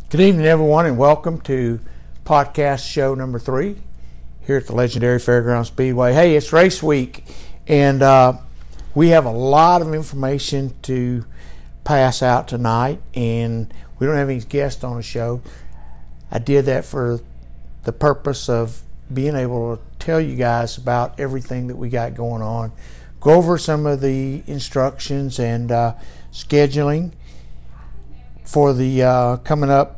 Good evening, everyone, and welcome to podcast show number 3 here at the legendary Fairground Speedway. Hey, it's race week, and we have a lot of information to pass out tonight, and we don't have any guests on the show. I did that for the purpose of being able to tell you guys about everything that we got going on, go over some of the instructions and scheduling for the coming up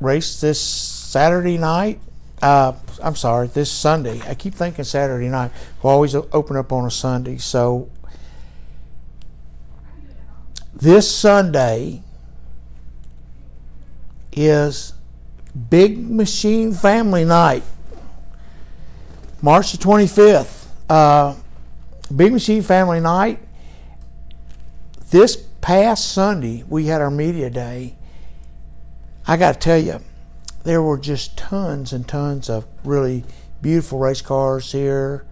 race this Saturday night. This Sunday. I keep thinking Saturday night. We'll always open up on a Sunday. So this Sunday is Big Machine Family Night, March the 25th. Big Machine Family Night. This past Sunday, we had our media day. I got to tell you, there were just tons and tons of really beautiful race cars here.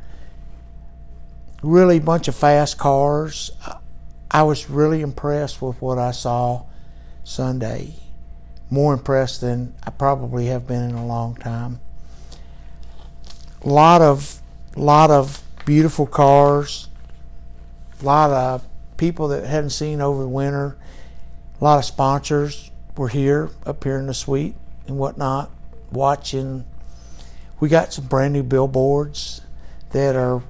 Really bunch of fast cars. I was really impressed with what I saw Sunday. More impressed than I probably have been in a long time. Lot of beautiful cars. A lot of people that hadn't seen over the winter. A lot of sponsors were here, up here in the suite and whatnot, watching. We got some brand new billboards that are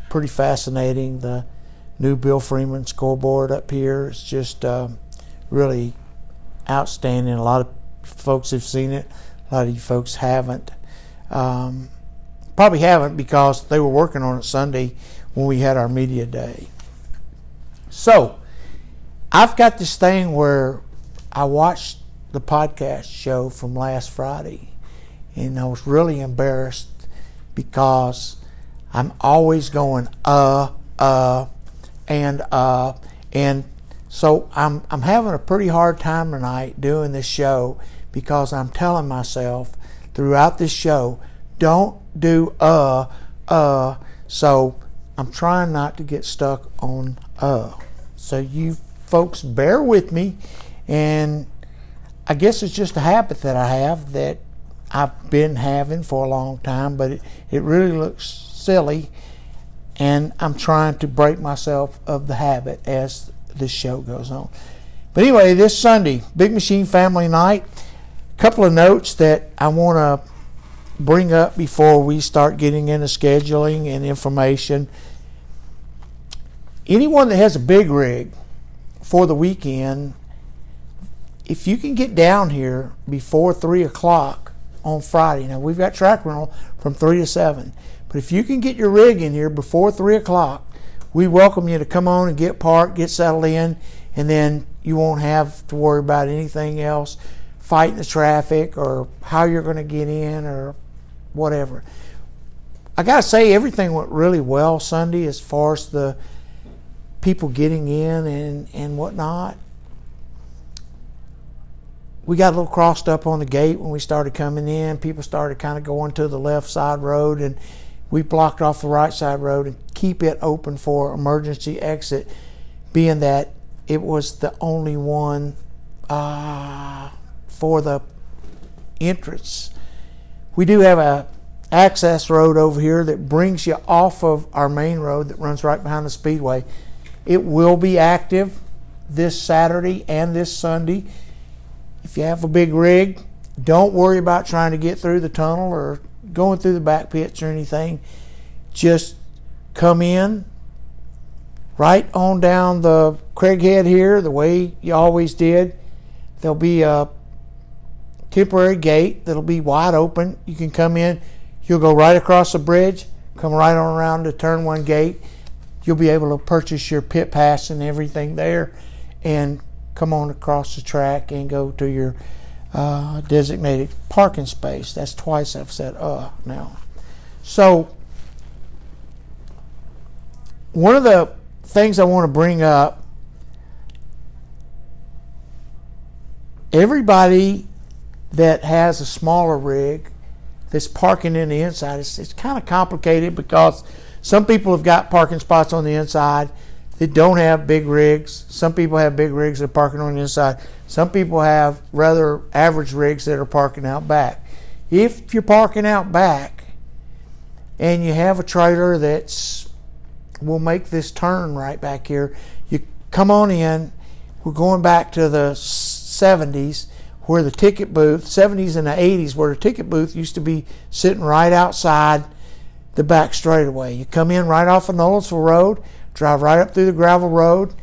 pretty fascinating. The new Bill Freeman scoreboard up here is just really outstanding. A lot of folks have seen it. A lot of you folks haven't. Probably haven't because they were working on it Sunday when we had our media day. So I've got this thing where I watched the podcast show from last Friday, and I was really embarrassed because I'm always going and so I'm having a pretty hard time tonight doing this show because I'm telling myself throughout this show, don't do so I'm trying not to get stuck on so you folks bear with me, and I guess it's just a habit that I have that I've been having for a long time, but it really looks silly, and I'm trying to break myself of the habit as this show goes on. But anyway, this Sunday, Big Machine Family Night. A couple of notes that I want to bring up before we start getting into scheduling and information. Anyone that has a big rig for the weekend, if you can get down here before 3 o'clock on Friday, now we've got track rental from 3 to 7, but if you can get your rig in here before 3 o'clock, we welcome you to come on and get parked, get settled in, and then you won't have to worry about anything else, fighting the traffic or how you're going to get in or whatever. I got to say, everything went really well Sunday as far as the people getting in and whatnot. We got a little crossed up on the gate when we started coming in. People started kind of going to the left side road, and we blocked off the right side road and keep it open for emergency exit, being that it was the only one for the entrance. We do have a access road over here that brings you off of our main road that runs right behind the speedway. It will be active this Saturday and this Sunday. If you have a big rig, don't worry about trying to get through the tunnel or going through the back pits or anything. Just come in right on down the Craighead here the way you always did. There'll be a temporary gate that'll be wide open. You can come in. You'll go right across the bridge, come right on around to turn 1 gate. You'll be able to purchase your pit pass and everything there and come on across the track and go to your designated parking space. That's twice I've said now. So one of the things I want to bring up, everybody that has a smaller rig that's parking in the inside, it's kind of complicated because some people have got parking spots on the inside that don't have big rigs. Some people have big rigs that are parking on the inside. Some people have rather average rigs that are parking out back. If you're parking out back and you have a trailer that's will make this turn right back here, you come on in. We're going back to the 70s where the ticket booth, 70s and the 80s, where the ticket booth used to be sitting right outside the back straightaway. You come in right off of Nolensville Road, drive right up through the gravel road.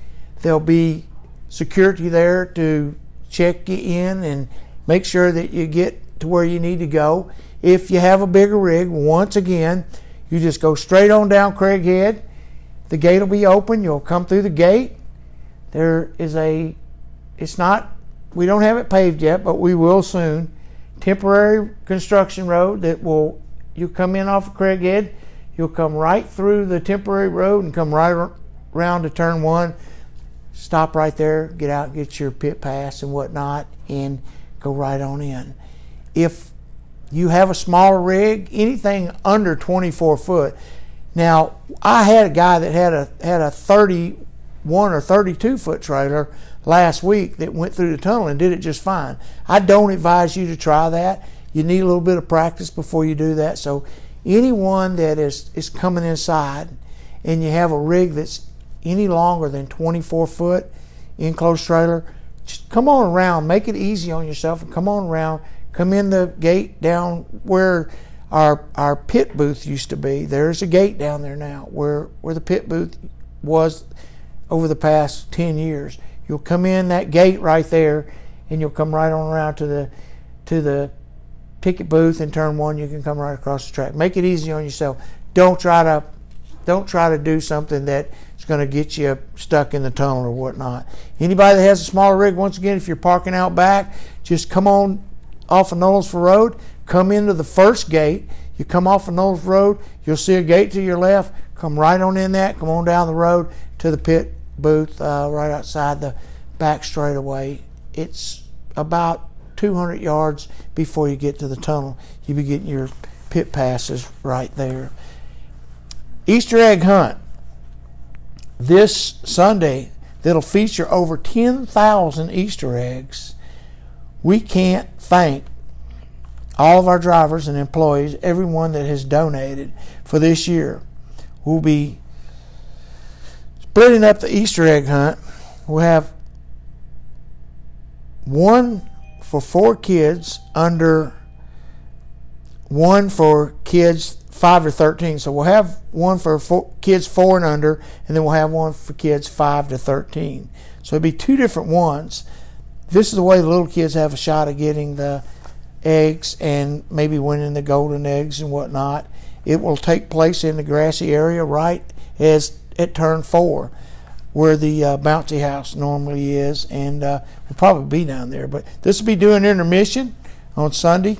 There'll be security there to check you in and make sure that you get to where you need to go. If you have a bigger rig, once again, you just go straight on down Craighead. The gate will be open. You'll come through the gate. There is we don't have it paved yet, but we will soon. Temporary construction road you'll come in off of Craighead. You'll come right through the temporary road and come right around to turn 1. Stop right there, get out, get your pit pass and whatnot, and go right on in. If you have a smaller rig, anything under 24 foot. Now, I had a guy that had a 31 or 32 foot trailer last week that went through the tunnel and did it just fine. I don't advise you to try that. You need a little bit of practice before you do that. So anyone that is coming inside and you have a rig that's any longer than 24 foot enclosed trailer, just come on around, make it easy on yourself and come on around, come in the gate down where our pit booth used to be. There's a gate down there now where the pit booth was over the past 10 years. You'll come in that gate right there and you'll come right on around to the ticket booth and turn 1. You can come right across the track. Make it easy on yourself. Don't try to do something that is going to get you stuck in the tunnel or whatnot. Anybody that has a smaller rig, once again, if you're parking out back, just come on off of Nolensville Road, come into the first gate. You come off of Nolensville Road, you'll see a gate to your left. Come right on in that. Come on down the road to the pit booth right outside the back straightaway. It's about 200 yards before you get to the tunnel. You'll be getting your pit passes right there. Easter egg hunt this Sunday that'll feature over 10,000 Easter eggs. We can't thank all of our drivers and employees, everyone that has donated for this year. We'll be splitting up the Easter egg hunt. We'll have one for 4 kids under, one for kids 5 to 13. So we'll have one for kids 4 and under, and then we'll have one for kids 5 to 13. So it'll be 2 different ones. This is the way the little kids have a shot of getting the eggs and maybe winning the golden eggs and whatnot. It will take place in the grassy area right as at turn 4 where the bouncy house normally is, and we'll probably be down there. But this will be doing intermission on Sunday,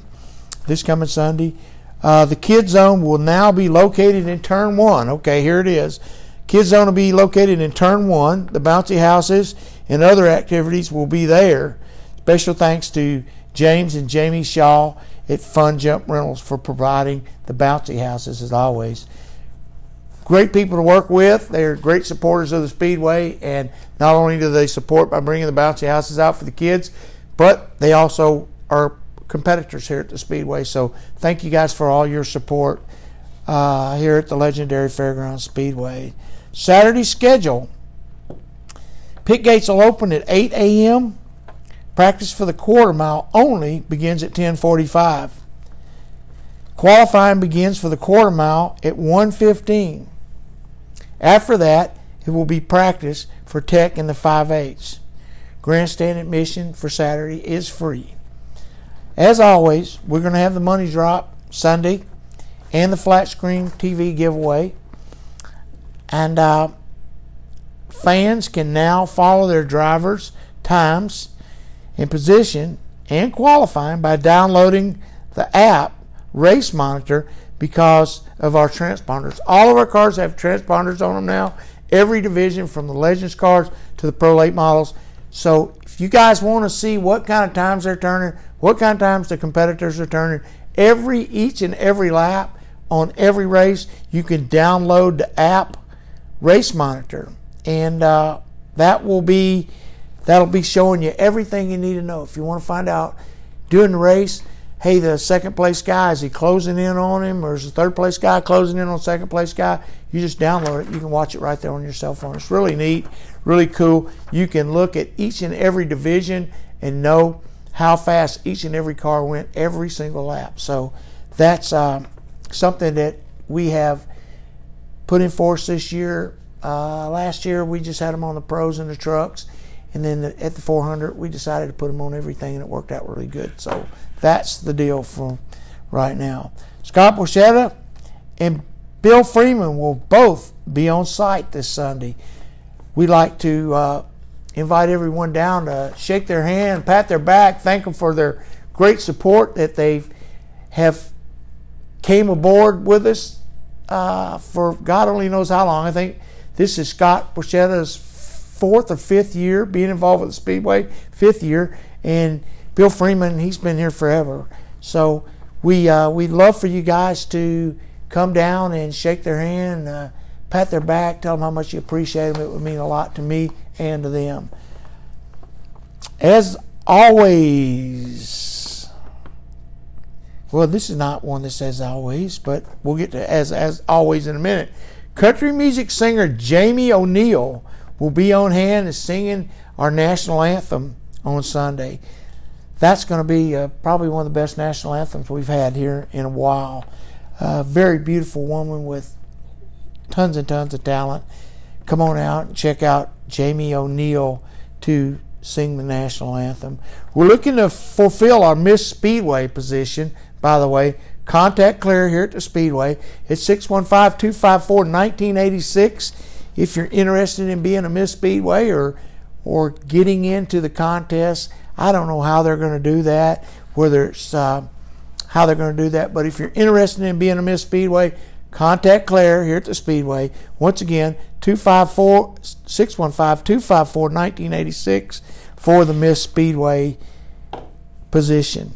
this coming Sunday. The kids zone will now be located in turn 1. Okay, here it is. Kids zone will be located in turn 1. The bouncy houses and other activities will be there. Special thanks to James and Jamie Shaw at Fun Jump Rentals for providing the bouncy houses as always. Great people to work with. They're great supporters of the Speedway, and not only do they support by bringing the bouncy houses out for the kids, but they also are competitors here at the Speedway. So thank you guys for all your support here at the legendary Fairgrounds Speedway. Saturday schedule. Pit gates will open at 8 a.m. Practice for the quarter mile only begins at 10:45. Qualifying begins for the quarter mile at 1:15. After that, it will be practice for tech in the 5/8. Grandstand admission for Saturday is free. As always, we're going to have the money drop Sunday and the flat screen TV giveaway. And fans can now follow their drivers' times and position and qualifying by downloading the app Race Monitor because of our transponders. All of our cars have transponders on them now. Every division from the Legends cars to the Pro Late models. So if you guys want to see what kind of times they're turning, what kind of times the competitors are turning, each and every lap on every race, you can download the app Race Monitor. and that'll be showing you everything you need to know. If you want to find out during the race, hey, the second place guy, is he closing in on him, or is the third place guy closing in on second place guy? You just download it. You can watch it right there on your cell phone. It's really neat, really cool. You can look at each and every division and know how fast each and every car went every single lap. So that's something that we have put in force this year. Last year we just had them on the pros and the trucks, and then at the 400 we decided to put them on everything, and it worked out really good. So that's the deal for right now. Scott Borchetta and Bill Freeman will both be on site this Sunday. We'd like to invite everyone down to shake their hand, pat their back, thank them for their great support that they have came aboard with us for God only knows how long. I think this is Scott Borchetta's 4th or 5th year being involved with the Speedway, 5th year, and Bill Freeman, he's been here forever. So we'd love for you guys to come down and shake their hand, pat their back, tell them how much you appreciate them. It would mean a lot to me and to them. As always, well, this is not one that says always, but we'll get to as always in a minute. Country music singer Jamie O'Neal will be on hand and singing our national anthem on Sunday. That's going to be probably one of the best national anthems we've had here in a while. Very beautiful woman with tons and tons of talent. Come on out and check out Jamie O'Neal to sing the national anthem. We're looking to fulfill our Miss Speedway position. By the way, contact Claire here at the Speedway. It's 615-254-1986 if you're interested in being a Miss Speedway or getting into the contest. I don't know how they're going to do that, whether it's how they're going to do that, but if you're interested in being a Miss Speedway, contact Claire here at the Speedway. Once again, 615-254-1986 for the Miss Speedway position.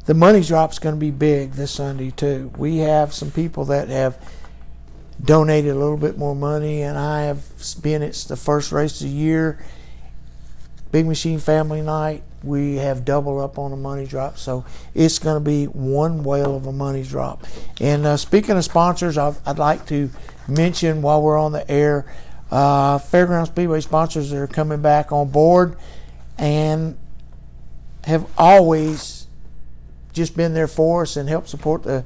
The money drop's going to be big this Sunday too. We have some people that have donated a little bit more money, and I have been, it's the first race of the year, Big Machine Family Night, we have doubled up on the money drop, so it's going to be one whale of a money drop. And speaking of sponsors, I'd like to mention while we're on the air, Fairground Speedway sponsors that are coming back on board and have always just been there for us and helped support the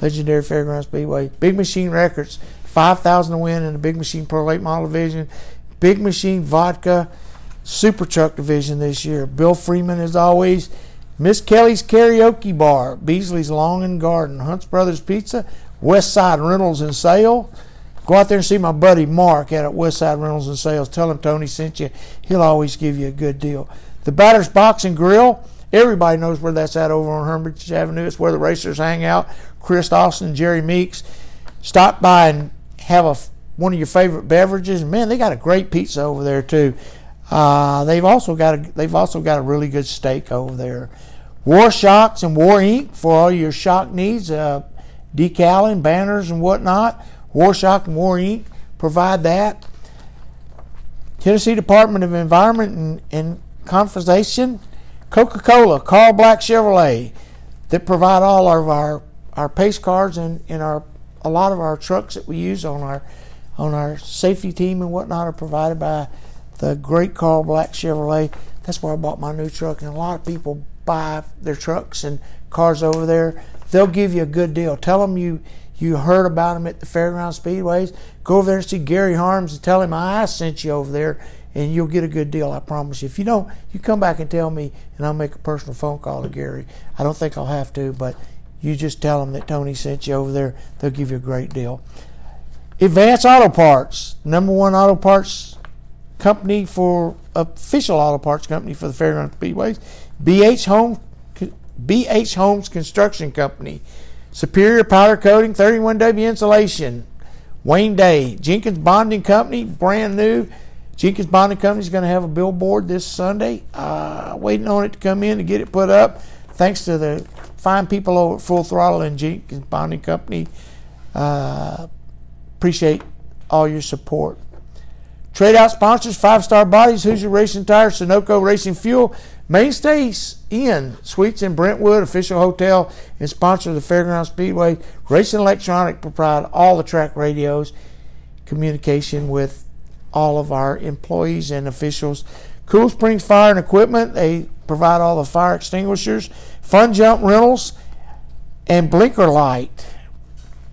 legendary Fairground Speedway. Big Machine Records, $5,000 to win in the Big Machine Pro Late Model Division. Big Machine Vodka Super Truck Division this year. Bill Freeman, as always. Miss Kelly's Karaoke Bar, Beasley's Lawn and Garden, Hunt's Brothers Pizza, West Side Rentals and Sale. Go out there and see my buddy Mark at West Side Rentals and Sales. Tell him Tony sent you. He'll always give you a good deal. The Batter's Box and Grill. Everybody knows where that's at over on Hermitage Avenue. It's where the racers hang out. Chris Austin, Jerry Meeks. Stop by and have one of your favorite beverages. Man, they got a great pizza over there too. They've also got a really good steak over there. War Shocks and War Ink for all your shock needs, decaling, banners and whatnot. War Shock and War Ink provide that. Tennessee Department of Environment and Conservation. Coca-Cola, Carl Black Chevrolet, that provide all of our pace cars and a lot of our trucks that we use on our safety team and whatnot are provided by the great Carl Black Chevrolet. That's where I bought my new truck, and a lot of people buy their trucks and cars over there. They'll give you a good deal. Tell them you heard about them at the Fairground Speedways. Go over there and see Gary Harms and tell him I sent you over there, and you'll get a good deal, I promise you. If you don't, you come back and tell me, and I'll make a personal phone call to Gary. I don't think I'll have to, but you just tell them that Tony sent you over there. They'll give you a great deal. Advance Auto Parts, #1 auto parts company official auto parts company for the Fairground Speedways. BH Homes Construction Company. Superior Powder Coating, 31W Insulation. Wayne Day. Jenkins Bonding Company, brand new. Jenkins Bonding Company is going to have a billboard this Sunday. Waiting on it to come in to get it put up. Thanks to the fine people over at Full Throttle and Jenkins Bonding Company. Appreciate all your support. Trade out sponsors: Five Star Bodies, Hoosier Racing Tires, Sunoco Racing Fuel, Mainstays Inn Suites in Brentwood, official hotel and sponsor of the Fairgrounds Speedway. Racing Electronic provide all the track radios, communication with all of our employees and officials. Cool Springs Fire and Equipment, they provide all the fire extinguishers. Fun Jump Rentals and Blinker Light,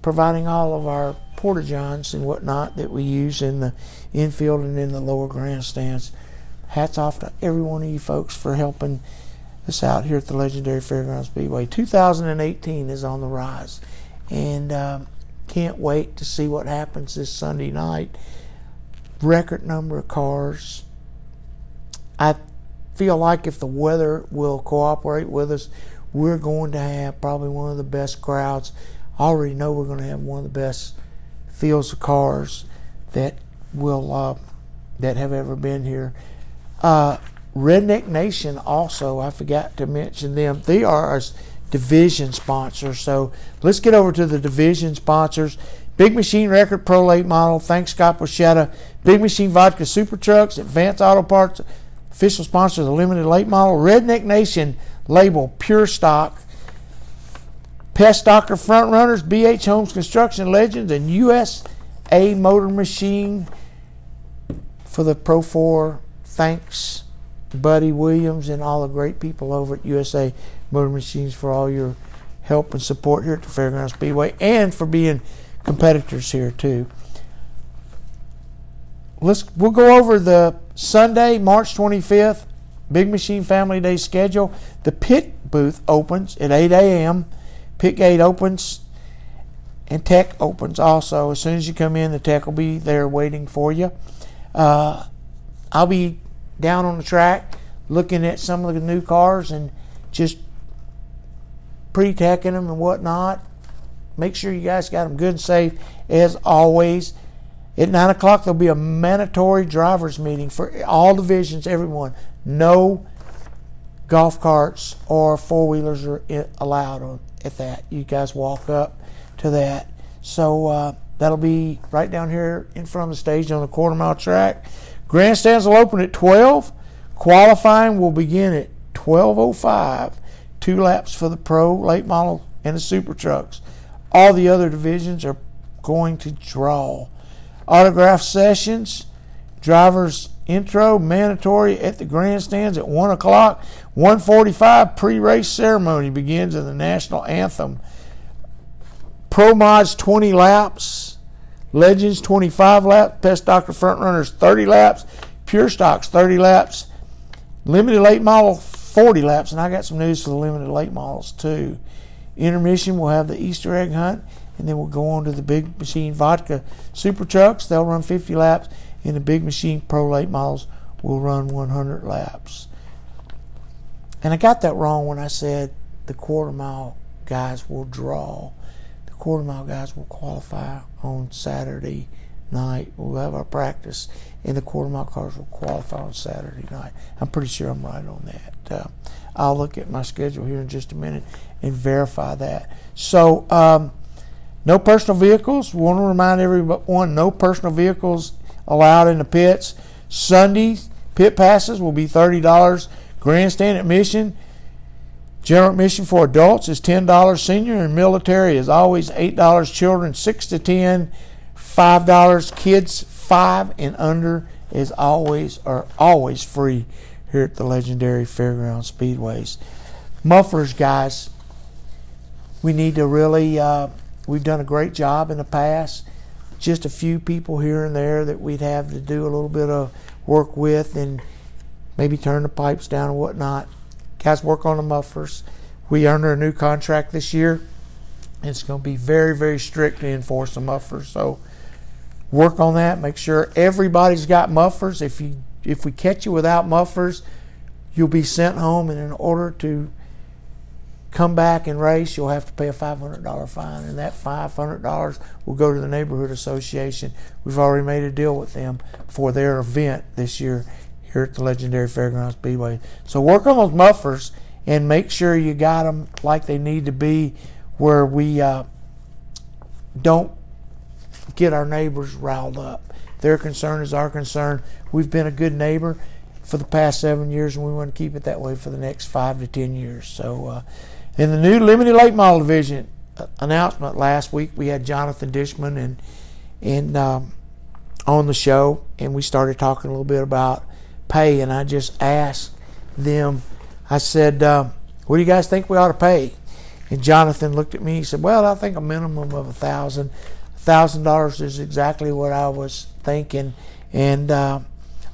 providing all of our porta-johns and whatnot that we use in the infield and in the lower grandstands. Hats off to every one of you folks for helping us out here at the legendary Fairgrounds Speedway. 2018 is on the rise, and can't wait to see what happens this Sunday night. Record number of cars. I feel like if the weather will cooperate with us, we're going to have probably one of the best crowds. I already know we're going to have one of the best fields of cars that will that have ever been here. Redneck Nation also, I forgot to mention them. They are a division sponsor. So let's get over to the division sponsors. Big Machine Record Pro Late Model, thanks Scott Pochetta. Big Machine Vodka Super Trucks, Advanced Auto Parts, official sponsor of the Limited Late Model. Redneck Nation label, Pure Stock. Pest Doctor Front Runners, BH Homes Construction Legends, and USA Motor Machine for the Pro 4. Thanks, Buddy Williams and all the great people over at USA Motor Machines for all your help and support here at the Fairgrounds Speedway and for being competitors here too. We'll go over the Sunday, March 25th, Big Machine Family Day schedule. The pit booth opens at 8 a.m. Pit gate opens and tech opens also. As soon as you come in, the tech will be there waiting for you. I'll be down on the track looking at some of the new cars and just pre-teching them and whatnot. Make sure you guys got them good and safe as always. At 9 o'clock, there'll be a mandatory drivers meeting for all divisions, everyone. No golf carts or four-wheelers are allowed at that. You guys walk up to that. So that'll be right down here in front of the stage on the quarter-mile track. Grandstands will open at 12. Qualifying will begin at 12:05. 2 laps for the Pro, Late Model, and the Super Trucks. All the other divisions are going to draw. Autograph sessions, drivers intro, mandatory at the grandstands at 1 o'clock. 1:45 pre-race ceremony begins in the national anthem. Pro Mods 20 laps, Legends 25 laps, Pest Doctor Front Runners 30 laps, Pure Stocks 30 laps, Limited Late Model 40 laps, and I got some news for the Limited Late Models too. Intermission, we'll have the Easter egg hunt, and then we'll go on to the Big Machine Vodka Super Trucks. They'll run 50 laps, and the Big Machine Pro Late Models will run 100 laps. And I got that wrong when I said the quarter-mile guys will draw. The quarter-mile guys will qualify on Saturday night. We'll have our practice, and the quarter-mile cars will qualify on Saturday night. I'm pretty sure I'm right on that. I'll look at my schedule here in just a minute and verify that. So, no personal vehicles. We want to remind everyone, no personal vehicles allowed in the pits. Sundays, pit passes will be $30. Grandstand admission, general admission for adults is $10. Senior and military is always $8. Children 6 to 10, $5. Kids 5 and under is always free here at the legendary Fairgrounds Speedways. Mufflers, guys, we need to really, we've done a great job in the past. Just a few people here and there that we'd have to do a little bit of work with and maybe turn the pipes down and whatnot. Guys, work on the mufflers. We are under a new contract this year. It's going to be very, very strict to enforce the mufflers. So work on that. Make sure everybody's got mufflers. If we catch you without mufflers, you'll be sent home, and in order to come back and race, you'll have to pay a $500 fine, and that $500 will go to the neighborhood association. We've already made a deal with them for their event this year here at the legendary Fairgrounds Speedway. So work on those mufflers and make sure you got them like they need to be, where we don't get our neighbors riled up. Their concern is our concern. We've been a good neighbor for the past 7 years, and we want to keep it that way for the next 5 to 10 years. So in the new limited late model division announcement last week, we had Jonathan Dishman and on the show, and we started talking a little bit about pay, and I just asked them, I said, what do you guys think we ought to pay? And Jonathan looked at me, he said, well, I think a minimum of $1,000. $1,000 is exactly what I was thinking. And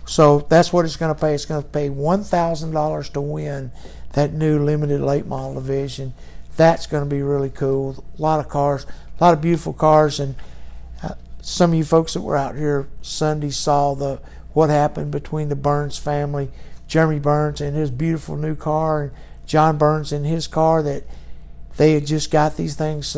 so that's what it's going to pay. It's going to pay $1,000 to win that new limited late model division. That's going to be really cool. A lot of cars, a lot of beautiful cars. And some of you folks that were out here Sunday saw what happened between the Burns family, Jeremy Burns and his beautiful new car, and John Burns and his car, that they had just got these things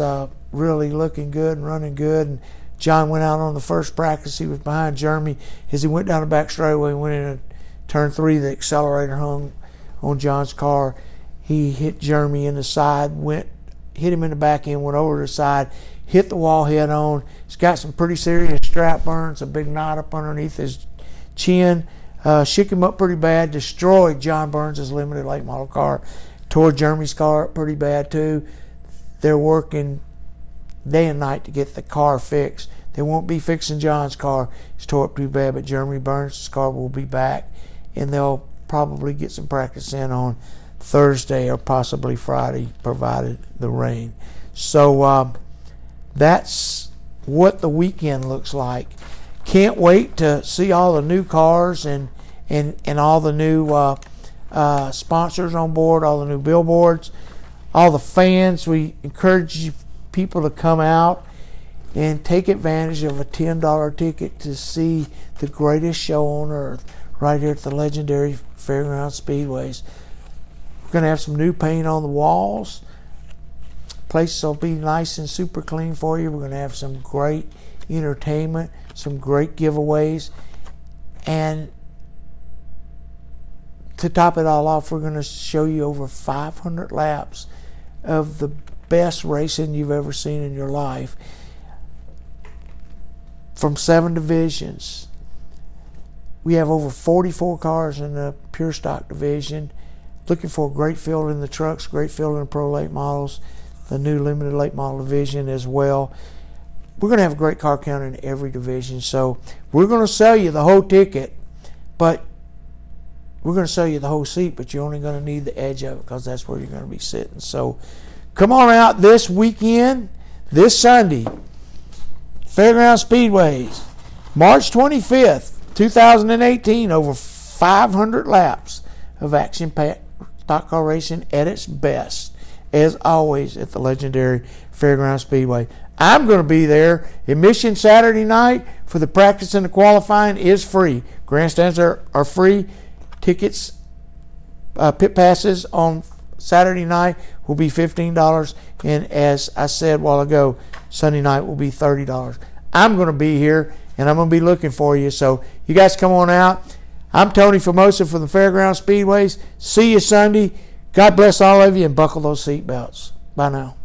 really looking good and running good. And John went out on the first practice. He was behind Jeremy. As he went down the back straightaway, went in turn 3, the accelerator hung on John's car. He hit Jeremy in the side, hit him in the back end, went over to the side, hit the wall head on. He's got some pretty serious strap burns, a big knot up underneath his chin. Shook him up pretty bad, destroyed John Burns' limited late model car. Tore Jeremy's car up pretty bad too. They're working day and night to get the car fixed. They won't be fixing John's car. It's tore up too bad, but Jeremy Burns' car will be back, and they'll probably get some practice in on Thursday or possibly Friday, provided the rain. So that's what the weekend looks like. Can't wait to see all the new cars and all the new sponsors on board, all the new billboards, all the fans. We encourage people to come out and take advantage of a $10 ticket to see the greatest show on earth right here at the legendary Fairgrounds Speedways. We're going to have some new paint on the walls. Place will be nice and super clean for you. We're going to have some great entertainment, some great giveaways, and to top it all off, we're going to show you over 500 laps of the best racing you've ever seen in your life from 7 divisions. We have over 44 cars in the pure stock division. Looking for a great field in the trucks, great field in the pro late models, the new limited late model division as well. We're going to have a great car count in every division. So we're going to sell you the whole ticket, but we're going to sell you the whole seat, but you're only going to need the edge of it because that's where you're going to be sitting. So come on out this weekend, this Sunday, Fairgrounds Speedways, March 25th, 2018, over 500 laps of action-packed stock car racing at its best, as always, at the legendary Fairgrounds Speedway. I'm going to be there. Admission Saturday night for the practice and the qualifying is free. Grandstands are free. Tickets, pit passes on Saturday night will be $15, and as I said a while ago, Sunday night will be $30. I'm going to be here, and I'm going to be looking for you, so you guys come on out. I'm Tony Formosa from the Fairgrounds Speedways. See you Sunday. God bless all of you, and buckle those seat belts. Bye now.